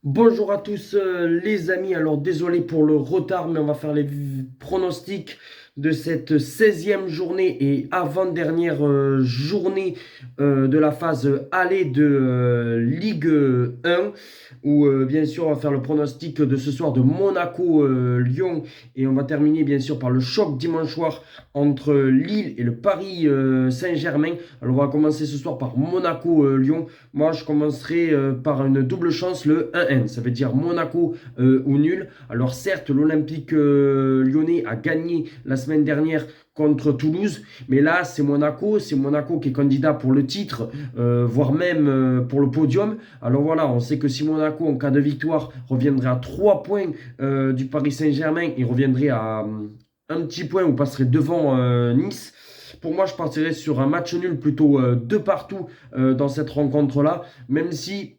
Bonjour à tous les amis, alors désolé pour le retard mais on va faire les pronostics de cette 16e journée et avant-dernière journée de la phase aller de Ligue 1 où bien sûr on va faire le pronostic de ce soir de Monaco-Lyon et on va terminer bien sûr par le choc dimanche soir entre Lille et le Paris Saint-Germain. Alors on va commencer ce soir par Monaco-Lyon. Moi, je commencerai par une double chance, le 1-1. Ça veut dire Monaco ou nul. Alors certes, l'Olympique lyonnais a gagné la semaine dernière contre Toulouse, mais là, c'est Monaco qui est candidat pour le titre, voire même pour le podium. Alors voilà, on sait que si Monaco, en cas de victoire, reviendrait à 3 points du Paris Saint-Germain, il reviendrait à un petit point ou passerait devant Nice. Pour moi, je partirais sur un match nul plutôt de partout dans cette rencontre-là, même si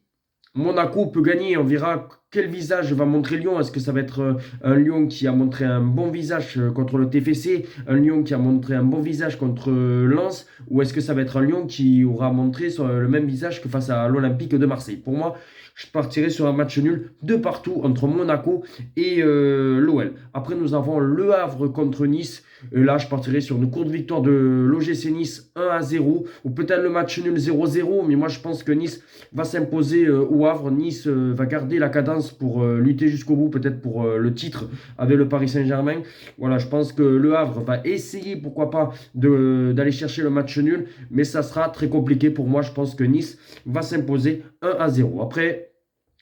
Monaco peut gagner. On verra quel visage va montrer Lyon. Est-ce que ça va être un Lyon qui a montré un bon visage contre le TFC, un Lyon qui a montré un bon visage contre Lens, ou est-ce que ça va être un Lyon qui aura montré le même visage que face à l'Olympique de Marseille? Pour moi, je partirai sur un match nul de partout entre Monaco et l'OL. Après, nous avons Le Havre contre Nice. Et là, je partirai sur une courte victoire de l'OGC Nice 1-0, ou peut-être le match nul 0-0, mais moi je pense que Nice va s'imposer au Havre. Nice va garder la cadence pour lutter jusqu'au bout, peut-être pour le titre avec le Paris Saint-Germain. Voilà, je pense que le Havre va essayer, pourquoi pas, d'aller chercher le match nul, mais ça sera très compliqué pour moi. Je pense que Nice va s'imposer 1-0. Après,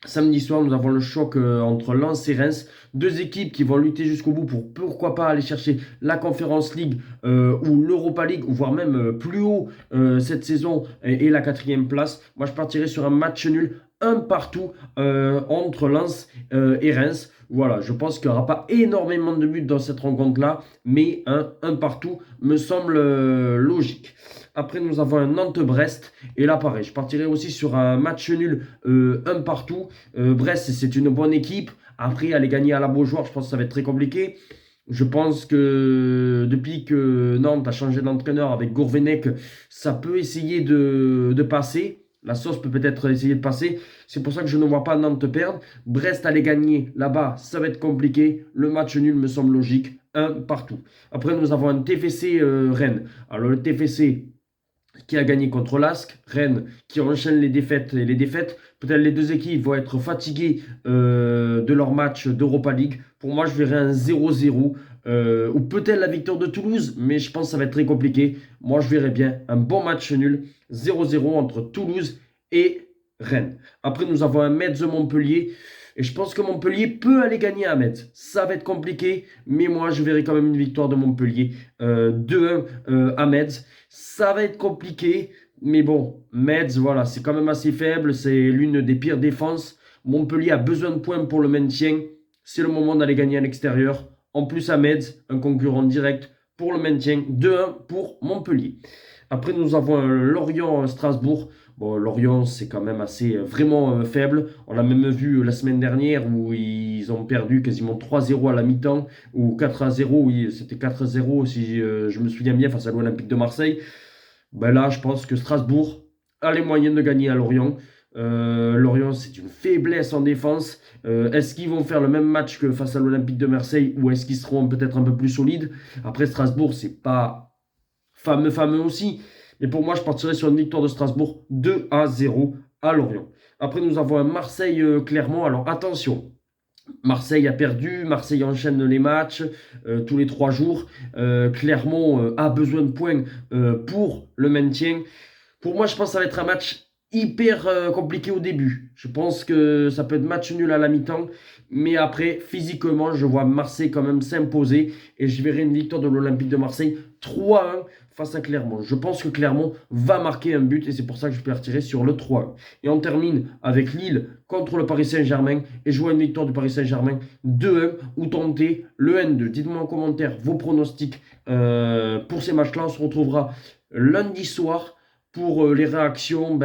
samedi soir, nous avons le choc entre Lens et Reims. Deux équipes qui vont lutter jusqu'au bout pour pourquoi pas aller chercher la Conference League ou l'Europa League, ou voire même plus haut cette saison et la quatrième place. Moi, je partirais sur un match nul, un partout entre Lens et Reims. Voilà, je pense qu'il n'y aura pas énormément de buts dans cette rencontre-là, mais un partout me semble logique. Après, nous avons un Nantes-Brest. Et là, pareil, je partirai aussi sur un match nul, un partout. Brest, c'est une bonne équipe. Après, aller gagner à la Beaujoire, je pense que ça va être très compliqué. Je pense que depuis que Nantes a changé d'entraîneur avec Gourvenec, ça peut essayer de passer. La sauce peut peut-être essayer de passer. C'est pour ça que je ne vois pas Nantes perdre. Brest aller gagner là-bas, ça va être compliqué. Le match nul me semble logique. Un partout. Après, nous avons un TFC Rennes. Alors, le TFC qui a gagné contre l'Asc, Rennes qui enchaîne les défaites et les défaites. Peut-être les deux équipes vont être fatiguées de leur match d'Europa League. Pour moi, je verrai un 0-0 ou peut-être la victoire de Toulouse, mais je pense que ça va être très compliqué. Moi, je verrai bien un bon match nul, 0-0 entre Toulouse et Rennes. Après, nous avons un Metz-Montpellier. Et je pense que Montpellier peut aller gagner à Metz. Ça va être compliqué, mais moi, je verrai quand même une victoire de Montpellier 2-1 à Metz. Ça va être compliqué, mais bon, Metz, voilà, c'est quand même assez faible. C'est l'une des pires défenses. Montpellier a besoin de points pour le maintien. C'est le moment d'aller gagner à l'extérieur. En plus, à Metz, un concurrent direct pour le maintien. 2-1 pour Montpellier. Après, nous avons Lorient-Strasbourg. Bon, Lorient, c'est quand même assez vraiment faible. On l'a même vu la semaine dernière où ils ont perdu quasiment 3-0 à la mi-temps ou 4-0. Oui, c'était 4-0 si je me souviens bien face à l'Olympique de Marseille. Ben là, je pense que Strasbourg a les moyens de gagner à Lorient. Lorient, c'est une faiblesse en défense. Est-ce qu'ils vont faire le même match que face à l'Olympique de Marseille ou est-ce qu'ils seront peut-être un peu plus solides? Après, Strasbourg, c'est pas fameux aussi. Mais pour moi, je partirais sur une victoire de Strasbourg 2-0 à Lorient. Après, nous avons un Marseille-Clermont. Alors attention, Marseille a perdu, Marseille enchaîne les matchs tous les 3 jours. Clermont a besoin de points pour le maintien. Pour moi, je pense que ça va être un match hyper compliqué au début. Je pense que ça peut être match nul à la mi-temps. Mais après, physiquement, je vois Marseille quand même s'imposer. Et je verrai une victoire de l'Olympique de Marseille 3-1 face à Clermont. Je pense que Clermont va marquer un but. Et c'est pour ça que je peux retirer sur le 3-1. Et on termine avec Lille contre le Paris Saint-Germain. Et je vois une victoire du Paris Saint-Germain 2-1 ou tenter le N2. Dites-moi en commentaire vos pronostics pour ces matchs-là. On se retrouvera lundi soir pour les réactions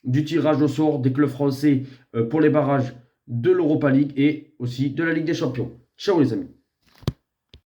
du tirage au sort des clubs français pour les barrages de l'Europa League et aussi de la Ligue des Champions. Ciao les amis.